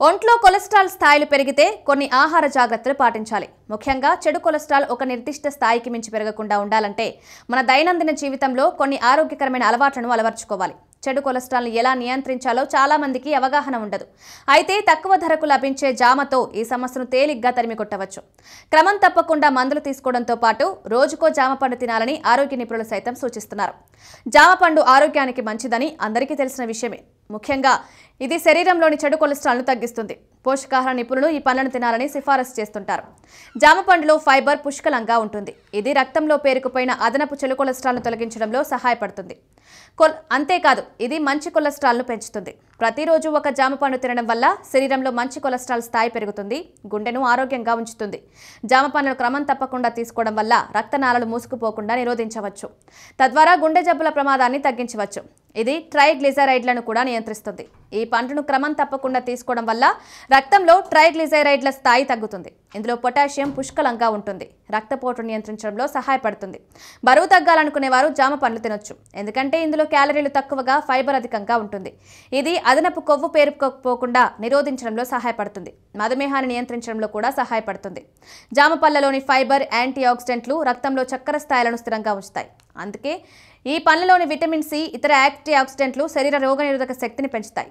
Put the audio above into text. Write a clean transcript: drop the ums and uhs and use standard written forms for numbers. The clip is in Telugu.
ఒంట్లో కొలెస్ట్రాల్ స్థాయిలు పెరిగితే కొన్ని ఆహార జాగ్రత్తలు పాటించాలి. ముఖ్యంగా చెడు కొలెస్ట్రాల్ ఒక నిర్దిష్ట స్థాయికి మించి పెరగకుండా ఉండాలంటే మన దైనందిన జీవితంలో కొన్ని ఆరోగ్యకరమైన అలవాట్లను అలవర్చుకోవాలి. చెడు కొలెస్ట్రాల్ని ఎలా నియంత్రించాలో చాలా మందికి అవగాహన ఉండదు. అయితే తక్కువ ధరకు లభించే జామతో ఈ సమస్యను తేలిగ్గా తరిమికొట్టవచ్చు. క్రమం తప్పకుండా మందులు తీసుకోవడంతో పాటు రోజుకో జామ పండు తినాలని ఆరోగ్య నిపుణులు సైతం సూచిస్తున్నారు. జామ పండు ఆరోగ్యానికి మంచిదని అందరికీ తెలిసిన విషయమే. ముఖ్యంగా ఇది శరీరంలోని చెడు కొలెస్ట్రాల్ను తగ్గిస్తుంది. పోషకాహార నిపుణులు ఈ పండ్లను తినాలని సిఫారసు చేస్తుంటారు. జామ పండులో ఫైబర్ పుష్కలంగా ఉంటుంది. ఇది రక్తంలో పేరుకుపోయిన అదనపు చెడు కొలెస్ట్రాల్ను తొలగించడంలో సహాయపడుతుంది. అంతేకాదు ఇది మంచి కొలెస్ట్రాల్ను పెంచుతుంది. ప్రతిరోజు ఒక జామ పండు తినడం వల్ల శరీరంలో మంచి కొలెస్ట్రాల్ స్థాయి పెరుగుతుంది. గుండెను ఆరోగ్యంగా ఉంచుతుంది. జామ పండ్లను క్రమం తప్పకుండా తీసుకోవడం వల్ల రక్తనాళాలు మూసుకుపోకుండా నిరోధించవచ్చు. తద్వారా గుండె జబ్బుల ప్రమాదాన్ని తగ్గించవచ్చు. ఇది ట్రైగ్లిజరైడ్లను కూడా నియంత్రిస్తుంది. ఈ పండును క్రమం తప్పకుండా తీసుకోవడం వల్ల రక్తంలో ట్రైగ్లిజరైడ్ల స్థాయి తగ్గుతుంది. ఇందులో పొటాషియం పుష్కలంగా ఉంటుంది. రక్తపోటు నియంత్రించడంలో సహాయపడుతుంది. బరువు తగ్గాలనుకునేవారు జామ పండ్లు తినొచ్చు. ఎందుకంటే ఇందులో క్యాలరీలు తక్కువగా, ఫైబర్ అధికంగా ఉంటుంది. ఇది అదనపు కొవ్వు పేరుకుపోకుండా నిరోధించడంలో సహాయపడుతుంది. మధుమేహాన్ని నియంత్రించడంలో కూడా సహాయపడుతుంది. జామ పళ్ళలోని ఫైబర్, యాంటీ ఆక్సిడెంట్లు రక్తంలో చక్కెర స్థాయిలను స్థిరంగా ఉంచుతాయి. అందుకే ఈ పండ్లలోని విటమిన్ సి, ఇతర యాంటీ ఆక్సిడెంట్లు శరీర రోగనిరోధక శక్తిని పెంచుతాయి.